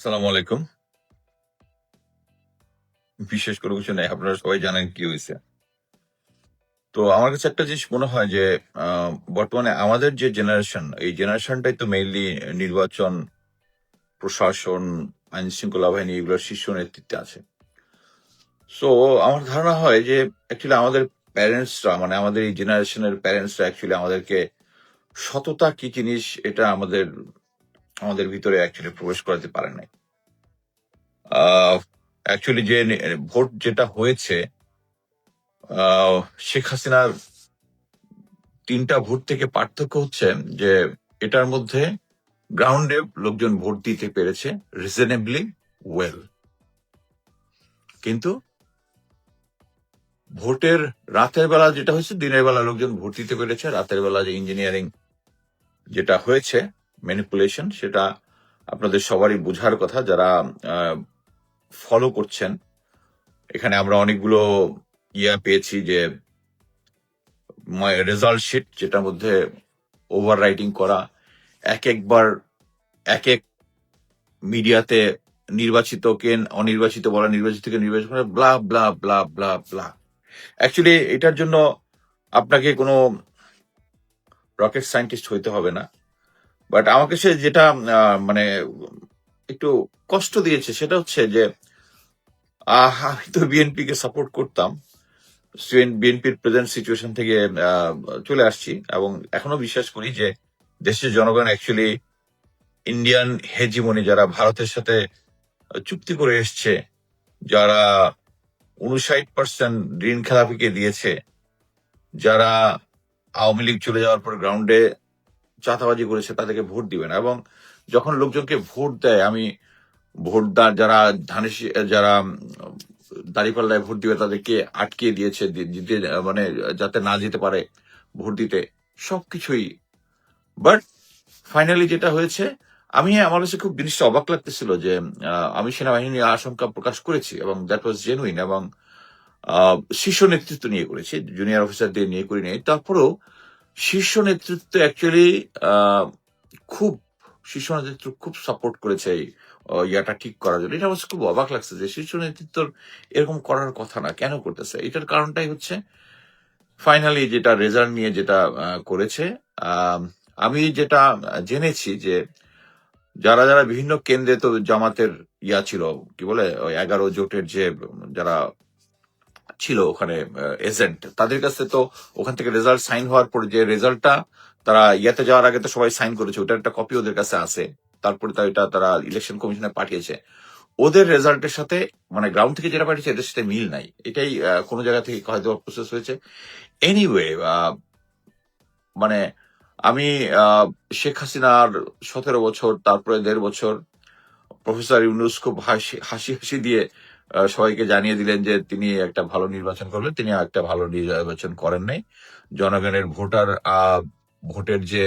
আসসালামু আলাইকুম। বিশেষ করে কিছু নাই। আপনারা সবাই জানেন কি হইছে। তো আমার কাছে একটা জিনিস মনে হয় যে আ বর্তমানে আমাদের যে জেনারেশন, এই জেনারেশনটাই তো মেইনলি নির্বাচন, প্রশাসন, আইনশৃঙ্খলা বাহিনী এগুলোর শীর্ষ নেতৃত্বে আছে। সো আমার ধারণা হয় যে অ্যাকচুয়ালি আমাদের প্যারেন্টসরা মানে আমাদের এই জেনারেশনের প্যারেন্টসরা অ্যাকচুয়ালি আমাদেরকে সততা কি জিনিস এটা আমাদের ভিতরে অ্যাকচুয়ালি প্রবেশ করাতে পারে নাই। আ অ্যাকচুয়ালি যে ভোট যেটা হয়েছে আ শেখ হাসিনার ৩ টা ভোট থেকে পার্থক্য হচ্ছে যে এটার মধ্যে গ্রাউন্ডে লোকজন ভোট দিতে পেরেছে রিজনেবলি ওয়েল। কিন্তু ভোটের রাতের বেলা যেটা হয়েছে, দিনের বেলা লোকজন ভোট দিতে পেরেছে। রাতের বেলা যে ইঞ্জিনিয়ারিং যেটা হয়েছে ম্যানিপুলেশন সেটা আপনাদের সবারই বোঝার কথা যারা ফলো করছেন। এখানে আমরা অনেকগুলো পেয়েছি যে রেজাল্ট শিট যেটার মধ্যে ওভার রাইটিং করা, একবার এক মিডিয়াতে নির্বাচিতকে অনির্বাচিত বলা, নির্বাচিতকে নির্বাচিত করা, ব্লা ব্লা ব্লা ব্লা ব্লা। অ্যাকচুয়ালি এটার জন্য আপনাকে কোনো রকেট সায়েন্টিস্ট হইতে হবে না। বাট আমাকে সে যেটা মানে একটু কষ্ট দিয়েছে সেটা হচ্ছে যে আমি তো বিএনপি কে সাপোর্ট করতাম। বিএনপির প্রেজেন্ট সিচুয়েশন থেকে চলে আসছি এবং এখনো বিশ্বাস করি যে দেশের জনগণ অ্যাকচুয়ালি ইন্ডিয়ান হেজিমনি যারা ভারতের সাথে চুক্তি করে এসছে, যারা ৫৯% ঋণ খেলাপিকে দিয়েছে, যারা আওয়ামী লীগ চলে যাওয়ার পর গ্রাউন্ডে চাঁদাবাজি করেছে তাদেরকে ভোট দিবে না। এবং যখন লোকজনকে ভোট দেয়, আমি যারা যারা দাঁড়িপাল্লায় ভোট দিবে তাদেরকে আটকে দিয়েছে দিতে মানে যাতে না যেতে পারে ভোট দিতে, সবকিছুই। বাট ফাইনালি যেটা হয়েছে, আমার কাছে খুব জিনিসটা অবাক লাগতেছিল যে আমি সেনাবাহিনী নিয়ে আশঙ্কা প্রকাশ করেছি এবং দ্যাট ওয়াজ জেনুইন এবং শীর্ষ নেতৃত্ব নিয়ে করেছি, জুনিয়র অফিসারদের নিয়ে করি নাই। তারপরেও শীর্ষ নেতৃত্ব অ্যাকচুয়ালি খুব শীর্ষ নেতৃত্ব খুব সাপোর্ট করেছে এই ইয়াটা ঠিক করার জন্য। এটা অবশ্য খুব অবাক লাগছে যে শীর্ষ নেতৃত্বর এরকম করার কথা না, কেন করতেছে? এটার কারণটাই হচ্ছে ফাইনালি যেটা রেজাল্ট নিয়ে যেটা করেছে। আহ, আমি যেটা জেনেছি যে যারা যারা বিভিন্ন কেন্দ্রে তো জামাতের ছিল, কি বলে ওই 11 জোটের যে যারা ছিল ওখানে এজেন্ট, তাদের কাছে তো ওখান থেকে রেজাল্ট সাইন হওয়ার পরে যে রেজাল্টটা তারা যাওয়ার আগে তো সবাই সাইন করেছে, ওটার একটা কপি ওদের কাছে আছে। তারপরে এটা তারা ইলেকশন কমিশনে পাঠিয়েছে। ওদের রেজাল্টের সাথে মানে গ্রাউন্ড থেকে যেটা পাঠিয়েছে এদের সাথে মিল নাই। এটাই কোনো জায়গা থেকে হয়তো প্রসেস হয়েছে। এনিওয়ে, মানে আমি শেখ হাসিনার 17 বছর, তারপরে 1.5 বছর প্রফেসর ইউনুস খুব হাসি হাসি হাসি দিয়ে সবাইকে জানিয়ে দিলেন যে তিনি একটা ভালো নির্বাচন করবেন। তিনি একটা ভালো নির্বাচন করেন নাই। জনগণের ভোটের যে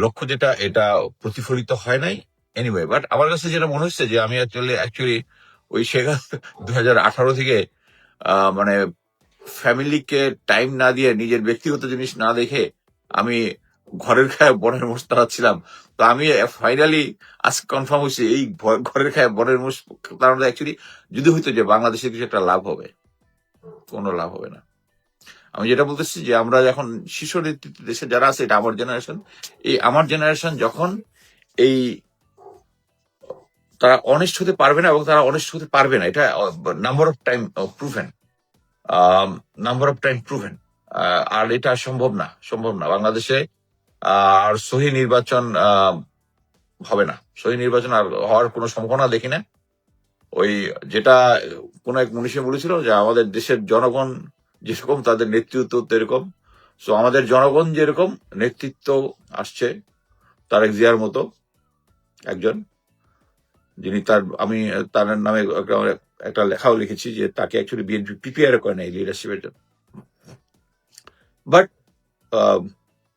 লক্ষ্য যেটা এটা প্রতিফলিত হয় নাই। এনিওয়ে, বাট আমার কাছে যেটা মনে হচ্ছে যে আমি অ্যাকচুয়ালি ওই শেখ 2018 থেকে মানে ফ্যামিলিকে টাইম না দিয়ে, নিজের ব্যক্তিগত জিনিস না দেখে আমি ঘরের খায় বনের মোষ তাড়াচ্ছিলাম। তো আমি ফাইনালি আজ কনফার্ম হয়েছি এই ঘরের খায় বনের মোষ তাড়ানো অ্যাকচুয়ালি যদি হইতো যে বাংলাদেশের কিছু একটা লাভ হবে, কোনো লাভ হবে না। আমি যেটা বলতেছি যে আমরা যখন শীর্ষ নেতৃত্ব দেশে যারা আছে, এটা আমার জেনারেশন, এই আমার জেনারেশন যখন এই তারা অনেস্ট হতে পারবে না এবং তারা অনেস্ট হতে পারবে না, এটা number of time proven, proven. আর এটা সম্ভব না বাংলাদেশে। আর সহি নির্বাচন হবে না, সহি নির্বাচন আর হওয়ার কোনো সম্ভাবনা দেখি না। ওই যেটা কোন এক মনীষী বলেছিল যে আমাদের দেশের জনগণ যেরকম তাদের নেতৃত্ব তেরকম। সো আমাদের জনগণ যেরকম নেতৃত্ব আসছে, তারেক জিয়ার মতো একজন, যিনি তার নামে একটা লেখাও লিখেছি যে তাকে অ্যাকচুয়ালি বিএনপি প্রিপেয়ার করে নাই লিডারশিপের জন্য। বাট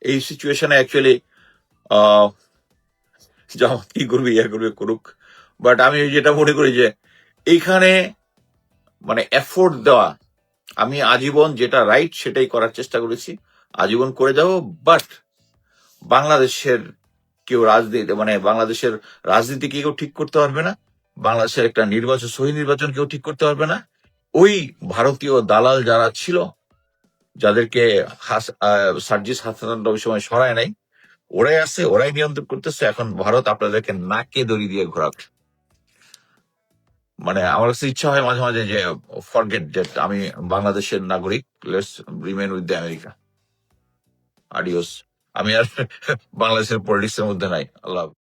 এই সিচুয়েশনে অ্যাকচুয়ালি জামাত কি করবে, করুক। বাট আমি যেটা মনে করি যে এইখানে মানে এফোর্ট দেওয়া, আমি আজীবন যেটা রাইট সেটাই করার চেষ্টা করেছি, আজীবন করে যাব। বাট বাংলাদেশের কেউ রাজনীতি মানে বাংলাদেশের রাজনীতি কেউ ঠিক করতে পারবে না, বাংলাদেশের একটা নির্বাচন সহি নির্বাচন কেউ ঠিক করতে পারবে না। ওই ভারতীয় দালাল যারা ছিল, যাদেরকে সার্জিস হাসান ওই সময় সরায় নাই, ওরাই আছে, ওরাই নিয়ন্ত্রণ করতেছে। এখন ভারত আপনাদেরকে নাকে দড়ি দিয়ে ঘোরাচ্ছে। মানে আমার কাছে ইচ্ছা হয় মাঝে মাঝে যে ফরগেট যে আমি বাংলাদেশের নাগরিক, let's remain with the America, আডিওস। আমি আর বাংলাদেশের পলিটিক্স এর মধ্যে নাই। আল্লাহ হাফেজ।